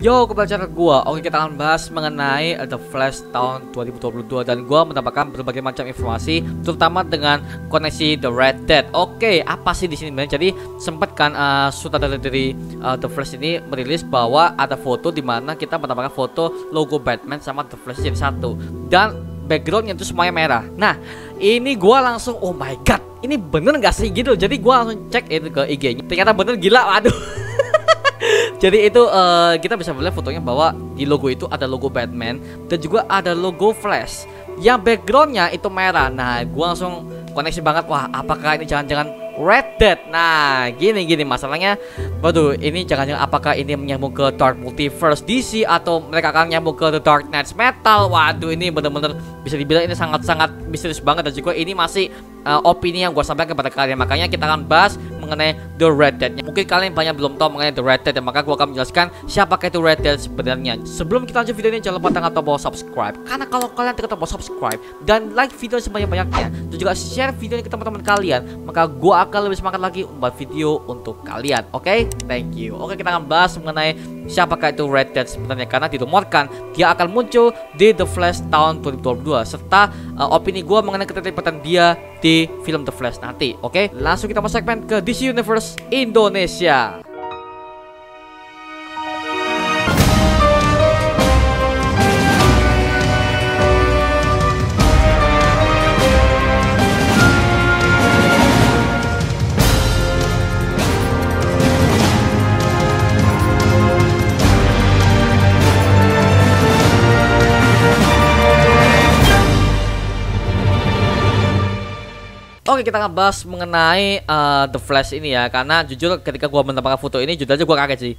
Yo, kembali channel gua. Oke, kita akan bahas mengenai The Flash tahun 2022 dan gua mendapatkan berbagai macam informasi, terutama dengan koneksi The Red Dead. Oke, apa sih di sini sebenarnya? Jadi sempat kan sutradara dari The Flash ini merilis bahwa ada foto di mana kita mendapatkan foto logo Batman sama The Flash jadi satu dan backgroundnya itu semuanya merah. Nah, ini gua langsung oh my god, ini bener nggak sih gitu? Jadi gua langsung cek itu ke IG-nya. Ternyata bener, gila, waduh. Jadi itu kita bisa melihat fotonya bahwa di logo itu ada logo Batman dan juga ada logo Flash yang backgroundnya itu merah. Nah, gua langsung koneksi banget, wah apakah ini jangan-jangan Red Dead? Nah, gini masalahnya. Waduh, ini jangan-jangan apakah ini menyambung ke Dark Multiverse DC atau mereka akan nyambung ke The Dark Knights Metal? Waduh, ini bener-bener bisa dibilang ini sangat-sangat misterius banget dan juga ini masih opini yang gue sampaikan kepada kalian. Makanya kita akan bahas mengenai The Red Dead. Mungkin kalian banyak belum tahu mengenai The Red Dead, dan maka gue akan menjelaskan siapakah itu Red Dead sebenarnya. Sebelum kita lanjut video ini, jangan lupa tekan tombol subscribe, karena kalau kalian tekan tombol subscribe dan like video sebanyak-banyaknya dan juga share video ini ke teman-teman kalian, maka gue akan lebih semangat lagi membuat video untuk kalian. Oke, thank you. Oke, kita akan bahas mengenai siapakah itu Red Dead sebenarnya, karena dirumorkan dia akan muncul di The Flash tahun 2022 serta opini gue mengenai keterlibatan dia di film The Flash nanti. Oke, langsung kita masuk segmen ke DC Universe Indonesia. Oke, kita akan bahas mengenai The Flash ini ya, karena jujur ketika gua mendapatkan foto ini, jujur aja gua kaget sih.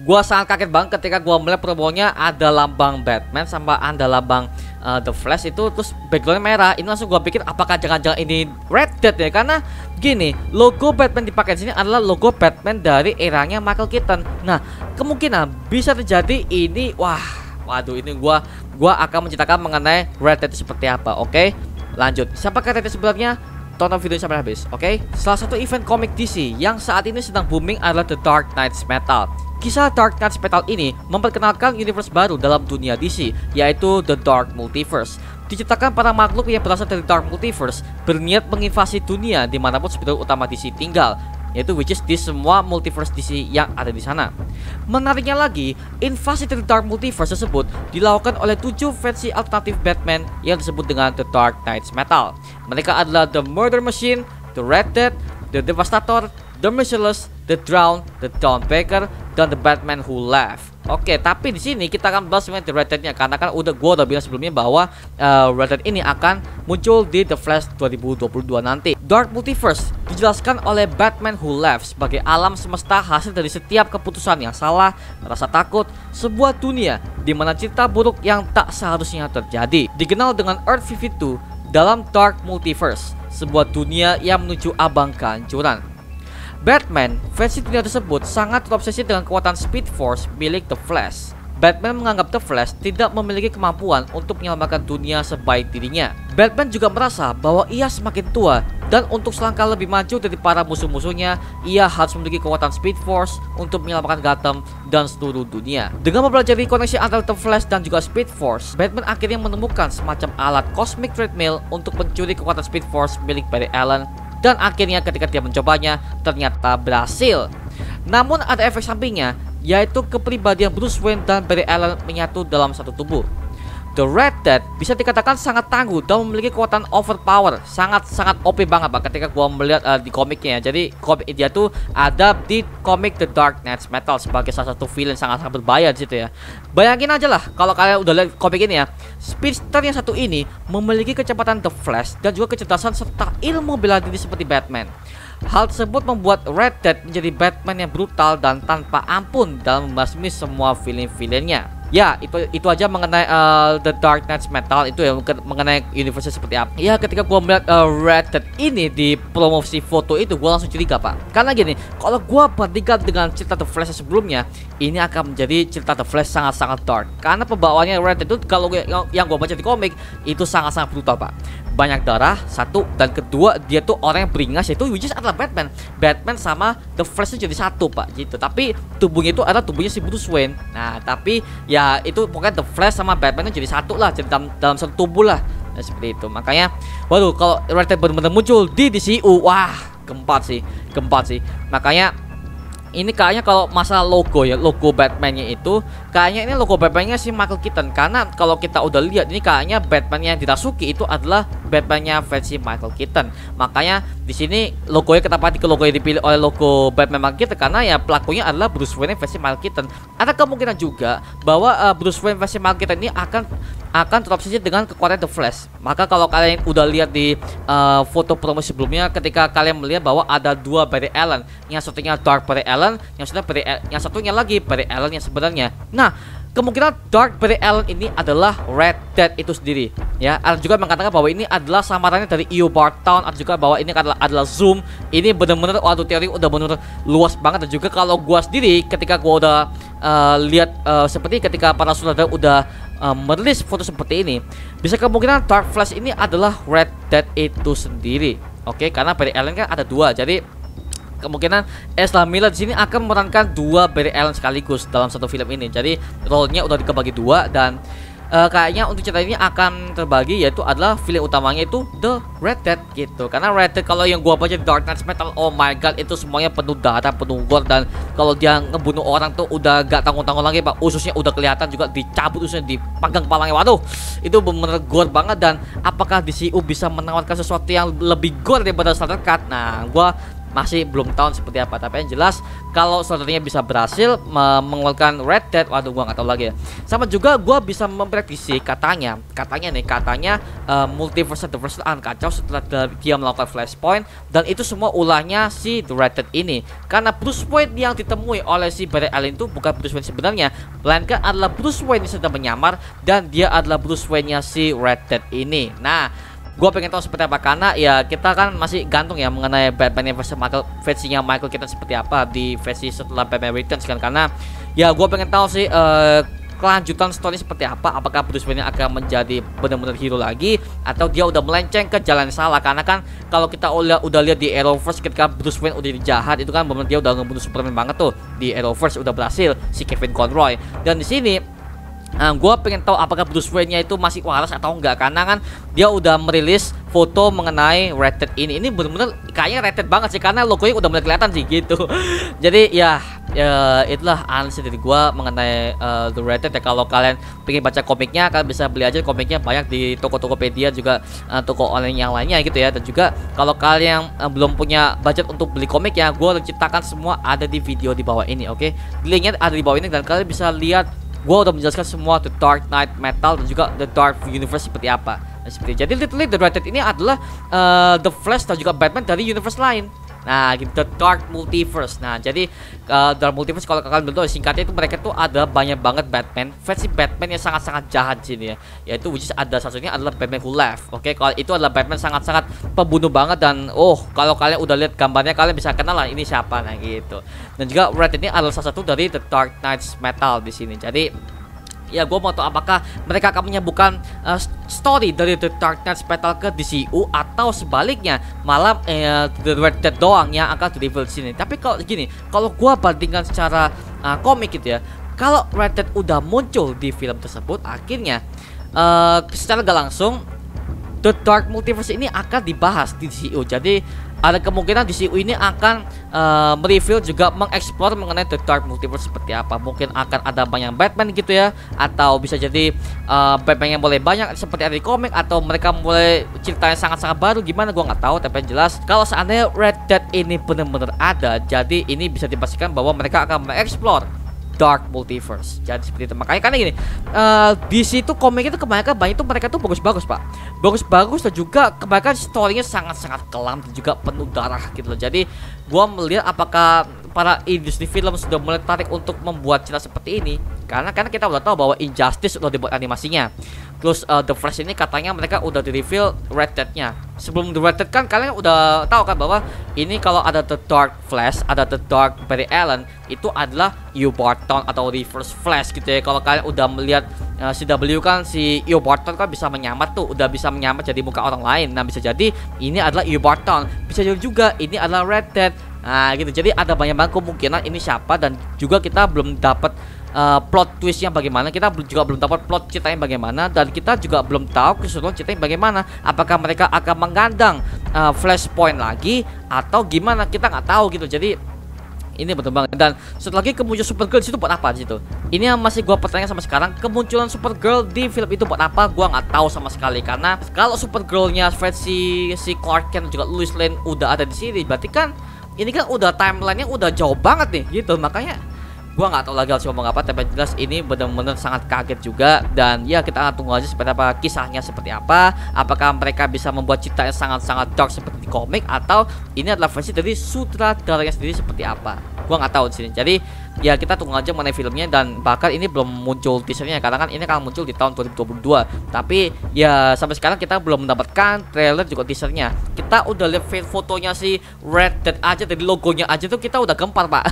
Gua sangat kaget banget ketika gua melihat promonya ada lambang Batman sama ada lambang The Flash itu, terus backgroundnya merah. Ini langsung gua pikir apakah jangan-jangan ini Red Dead ya, karena gini, logo Batman dipakai di sini adalah logo Batman dari eranya Michael Keaton. Nah, kemungkinan bisa terjadi ini, waduh, ini gua akan menceritakan mengenai Red Dead seperti apa. Oke, lanjut. Siapakah Red Dead sebenarnya? Tonton video sampai habis, oke? Salah satu event komik DC yang saat ini sedang booming adalah The Dark Knights Metal. Kisah Dark Knights Metal ini memperkenalkan universe baru dalam dunia DC, yaitu The Dark Multiverse. Diceritakan para makhluk yang berasal dari Dark Multiverse berniat menginvasi dunia dimanapun superhero utama DC tinggal, yaitu which is di semua multiverse DC yang ada di sana. Menariknya lagi, invasi dari Dark Multiverse tersebut dilakukan oleh 7 versi alternatif Batman yang disebut dengan The Dark Knights Metal. Mereka adalah The Murder Machine, The Red Dead, The Devastator, The Merciless, The Drowned, The Dawnbreaker, dan The Batman Who Laughed. Oke, tapi di sini kita akan bahas mengenai The Red Dead-nya, karena kan gua udah bilang sebelumnya bahwa Red Dead ini akan muncul di The Flash 2022 nanti. Dark Multiverse dijelaskan oleh Batman Who Laughs sebagai alam semesta hasil dari setiap keputusan yang salah, rasa takut, sebuah dunia di mana cerita buruk yang tak seharusnya terjadi. Dikenal dengan Earth 52 dalam Dark Multiverse, sebuah dunia yang menuju abang kehancuran. Batman versi dunia tersebut sangat terobsesi dengan kekuatan Speed Force milik The Flash. Batman menganggap The Flash tidak memiliki kemampuan untuk menyelamatkan dunia sebaik dirinya. Batman juga merasa bahwa ia semakin tua dan untuk selangkah lebih maju dari para musuh-musuhnya, ia harus memiliki kekuatan Speed Force untuk menyelamatkan Gotham dan seluruh dunia. Dengan mempelajari koneksi antara The Flash dan juga Speed Force, Batman akhirnya menemukan semacam alat Cosmic Treadmill untuk mencuri kekuatan Speed Force milik Barry Allen. Dan akhirnya ketika dia mencobanya, ternyata berhasil. Namun ada efek sampingnya, yaitu kepribadian Bruce Wayne dan Barry Allen menyatu dalam satu tubuh. The Red Dead bisa dikatakan sangat tangguh dan memiliki kekuatan overpower, sangat OP banget Pak ketika gua melihat di komiknya. Jadi komik dia tuh ada di komik The Dark Knights Metal sebagai salah satu villain sangat berbahaya di situ ya. Bayangin aja lah kalau kalian udah lihat komik ini ya. Speedster yang satu ini memiliki kecepatan The Flash dan juga kecerdasan serta ilmu bela diri seperti Batman. Hal tersebut membuat Red Dead menjadi Batman yang brutal dan tanpa ampun dalam membasmi semua villain-villainnya. Ya, itu aja mengenai The Dark Knights Metal, itu ya mengenai universe seperti apa. Ya, ketika gua melihat Red Dead ini di promosi foto itu, gua langsung curiga Pak. Karena gini, kalau gua bandingkan dengan cerita The Flash sebelumnya, ini akan menjadi cerita The Flash sangat-sangat dark. Karena pembawaannya Red Dead itu kalau yang gua baca di komik itu sangat-sangat brutal Pak. banyak darah satu, dan kedua dia tuh orang yang beringas, yaitu which is adalah Batman. Batman sama The Flash itu jadi satu pak gitu, tapi tubuhnya itu adalah tubuhnya si Bruce Wayne. Nah tapi ya itu pokoknya The Flash sama Batman itu jadi satu lah, jadi dalam satu tubuh lah. Nah, seperti itu. Makanya waduh, kalau Red Dead benar-benar muncul di DCU, wah gempat sih. Makanya ini kayaknya kalau masalah logo ya, logo Batman-nya itu kayaknya ini logo Batman-nya si Michael Keaton, karena kalau kita udah lihat ini kayaknya Batman yang dirasuki itu adalah Batman-nya versi Michael Keaton. Makanya di sini logonya, kenapa logo yang dipilih oleh logo Batman Michael Keaton, karena ya pelakunya adalah Bruce Wayne versi Michael Keaton. Ada kemungkinan juga bahwa Bruce Wayne versi Michael Keaton ini akan terobsesi dengan kekuatan The Flash. Maka kalau kalian udah lihat di foto promo sebelumnya, ketika kalian melihat bahwa ada dua Barry Allen, yang satunya Dark Barry Allen, yang satunya lagi Barry Allen yang sebenarnya. Nah, kemungkinan Dark Barry Allen ini adalah Red Dead itu sendiri. Ya, ada juga mengatakan bahwa ini adalah samarannya dari EO Bartown, ada juga bahwa ini adalah Zoom. Ini benar-benar waduh, teori udah benar luas banget. Dan juga kalau gua sendiri ketika gua udah lihat seperti ketika para saudara udah merilis foto seperti ini, bisa kemungkinan Dark Flash ini adalah Red Dead itu sendiri. Oke, karena Barry Allen kan ada dua, jadi kemungkinan Ezra Miller di sini akan memerankan dua Barry Allen sekaligus dalam satu film ini. Jadi role-nya udah dibagi dua, dan kayaknya untuk cerita ini akan terbagi, yaitu adalah film utamanya itu The Red Dead gitu. Karena Red Dead kalau yang gua baca di Dark Knight Metal, oh my god, itu semuanya penuh darah, penuh gore, dan kalau dia ngebunuh orang tuh udah gak tanggung-tanggung lagi pak. Ususnya udah kelihatan juga, dicabut ususnya, dipanggang kepalanya. Waduh, itu bener-bener gore banget. Dan apakah DCU bisa menawarkan sesuatu yang lebih gore daripada Snyder Cut? Nah, gua masih belum tahu seperti apa, tapi yang jelas kalau saudaranya bisa berhasil mengeluarkan Red Dead, waduh gua nggak tahu lagi ya. Sama juga gua bisa memprediksi katanya multiverse The Flash akan kacau setelah dia melakukan Flashpoint, dan itu semua ulahnya si The Red Dead ini. Karena Bruce Wayne yang ditemui oleh si Barry Allen itu bukan Bruce Wayne sebenarnya, melainkan adalah Bruce Wayne yang sedang menyamar, dan dia adalah Bruce Wayne-nya si Red Dead ini. Nah, gue pengen tahu seperti apa, karena ya kita kan masih gantung ya mengenai Batman versinya Michael Keaton seperti apa di versi setelah Batman Returns kan. Karena ya gue pengen tahu sih kelanjutan story seperti apa. Apakah Bruce Wayne akan menjadi benar-benar hero lagi, atau dia udah melenceng ke jalan yang salah? Karena kan kalau kita udah lihat di Arrowverse, ketika Bruce Wayne udah jahat itu kan benar dia udah ngebunuh Superman banget tuh di Arrowverse, udah berhasil si Kevin Conroy. Dan di sini gue pengen tahu apakah Bruce Wayne-nya itu masih waras atau enggak, karena kan dia udah merilis foto mengenai Red Dead ini. Ini bener-bener kayaknya Red Dead banget sih, karena logonya udah mulai kelihatan sih gitu. Jadi ya itulah analisis dari gue mengenai The Red Dead ya. Kalau kalian pengen baca komiknya, kalian bisa beli aja komiknya, banyak di toko-tokopedia juga, toko online yang lainnya gitu ya. Dan juga kalau kalian belum punya budget untuk beli komik ya, gue ciptakan semua ada di video di bawah ini. Oke, linknya ada di bawah ini, dan kalian bisa lihat gua udah menjelaskan semua The Dark Knight Metal dan juga The Dark Universe seperti apa. Jadi literally The Red Dead ini adalah The Flash dan juga Batman dari universe lain. Nah, gitu, The Dark Multiverse. Nah, jadi Dark Multiverse kalau kalian belum tahu singkatnya itu, mereka tuh ada banyak banget Batman, versi Batman yang sangat-sangat jahat di sini ya. Yaitu which is ada satunya adalah Batman Who Laughs. Oke, kalau itu adalah Batman sangat-sangat pembunuh banget, dan kalau kalian udah lihat gambarnya kalian bisa kenal lah ini siapa, nah gitu. Dan juga Red ini adalah salah satu dari The Dark Knight Metal di sini. Jadi ya gue mau tahu apakah mereka akan menyambungkan story dari The Dark Knight Metal ke DCU, atau sebaliknya malah The Red Dead doang yang akan di-reveal di sini. Tapi kalau gini, kalau gue bandingkan secara komik gitu ya, kalau Red Dead udah muncul di film tersebut, akhirnya secara gak langsung The Dark Multiverse ini akan dibahas di DCU. Jadi ada kemungkinan DCU ini akan mereview juga mengeksplor mengenai The Dark Multiverse seperti apa. Mungkin akan ada banyak Batman gitu ya, atau bisa jadi Batman yang boleh banyak seperti ada di komik, atau mereka mulai ceritanya sangat-sangat baru, gimana gua nggak tahu. Tapi yang jelas kalau seandainya Red Dead ini benar-benar ada, jadi ini bisa dipastikan bahwa mereka akan mengeksplor Dark Multiverse. Jadi seperti itu. Makanya karena gini, di situ komik itu kebanyakan banyak tuh mereka tuh bagus-bagus pak, bagus-bagus, dan juga kebanyakan storynya sangat-sangat kelam dan juga penuh darah gitu loh. Jadi gua melihat apakah para industri film sudah mulai tertarik untuk membuat cerita seperti ini, karena kita udah tahu bahwa Injustice udah dibuat animasinya. Terus The Flash ini katanya mereka udah di-reveal Red Dead-nya sebelum The Red Dead kan kalian udah tahu kan bahwa ini kalau ada The Dark Flash, ada The Dark Barry Allen, itu adalah Hugh Barton atau Reverse Flash gitu ya. Kalau kalian udah melihat CW kan, si Hugh Barton kan bisa menyamar tuh, udah bisa menyamar jadi muka orang lain. Nah bisa jadi ini adalah Hugh Barton, bisa jadi juga ini adalah Red Dead. Nah gitu, jadi ada banyak banget kemungkinan ini siapa, dan juga kita belum dapat plot twistnya bagaimana, kita juga belum dapat plot ceritanya bagaimana, dan kita juga belum tahu keseluruhan ceritanya bagaimana. Apakah mereka akan menggandang Flashpoint lagi atau gimana, kita nggak tahu gitu. Jadi ini betul banget. Dan setelah lagi kemunculan Supergirl di situ buat apa di situ? Ini yang masih gua pertanyakan sampai sekarang. Kemunculan Supergirl di film itu buat apa? Gua nggak tahu sama sekali. Karena kalau Supergirlnya versi si Clark Kent juga Lois Lane udah ada di sini, berarti kan ini kan udah timelinenya udah jauh banget nih gitu. Makanya gua nggak tahu lagi harus ngomong apa, tapi jelas ini benar-benar sangat kaget juga. Dan ya kita akan tunggu aja seperti apa kisahnya, seperti apa. Apakah mereka bisa membuat cerita yang sangat-sangat dark seperti di komik, atau ini adalah versi dari sutradaranya sendiri seperti apa. Gua nggak tahu di sini. Jadi ya kita tunggu aja mengenai filmnya, dan bahkan ini belum muncul teasernya karena kan ini akan muncul di tahun 2022. Tapi ya sampai sekarang kita belum mendapatkan trailer juga teasernya. Kita udah lihat fotonya si Red Dead aja, dari logonya aja tuh kita udah gempar pak.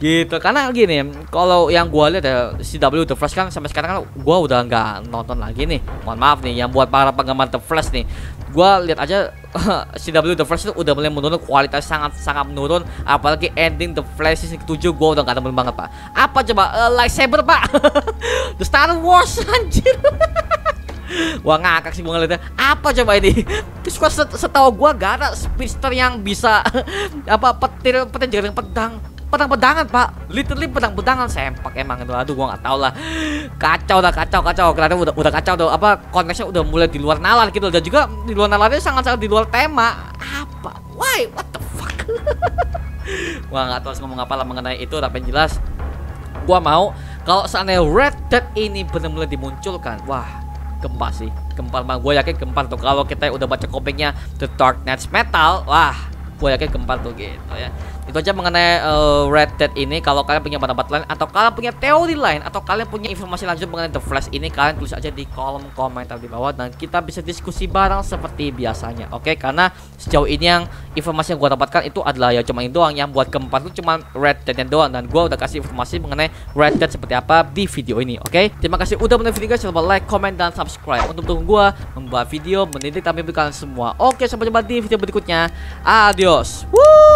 Gitu. Karena gini, kalau yang gua lihat ya CW The Flash kan sampai sekarang kan gua udah nggak nonton lagi nih. Mohon maaf nih yang buat para penggemar The Flash nih. Gua lihat aja CW The Flash itu udah mulai menurun, kualitas sangat menurun. Apalagi ending The Flash season ke-7 gua udah gak temen banget pak. Apa coba lightsaber pak? The Star Wars anjir. Wah ngakak sih gua ngeliatnya. Apa coba ini? Terus gua setahu gua gak ada speedster yang bisa apa petir jaring pedang-pedangan pak, literally pedang-pedangan, sempak emang itu. Aduh gua nggak tahu lah, kacau kelihatan udah kacau tuh, apa konteksnya udah mulai di luar nalar gitu, dan juga di luar nalarnya sangat di luar tema. Apa, why, what the fuck. Gua nggak tahu harus ngomong apa lah mengenai itu, tapi yang jelas gua mau kalau seandainya Red Dead ini benar-benar dimunculkan, wah gempar sih, gempar banget. Gue yakin gempar tuh kalau kita udah baca komiknya The Dark Knights Metal, wah gue yakin gempar tuh gitu ya. Itu aja mengenai Red Dead ini. Kalau kalian punya pendapat lain, atau kalian punya teori lain, atau kalian punya informasi lanjut mengenai The Flash ini, kalian tulis aja di kolom komentar di bawah, dan kita bisa diskusi bareng seperti biasanya. Oke, karena sejauh ini yang informasi yang gue dapatkan itu adalah ya cuma itu doang. Yang buat keempat itu cuma Red Dead doang, dan gue udah kasih informasi mengenai Red Dead seperti apa di video ini. Oke, terima kasih udah menonton video guys. Jangan lupa like, comment, dan subscribe untuk mendukung gue membuat video mendidik tapi kalian semua. Oke, sampai jumpa di video berikutnya. Adios. Woo!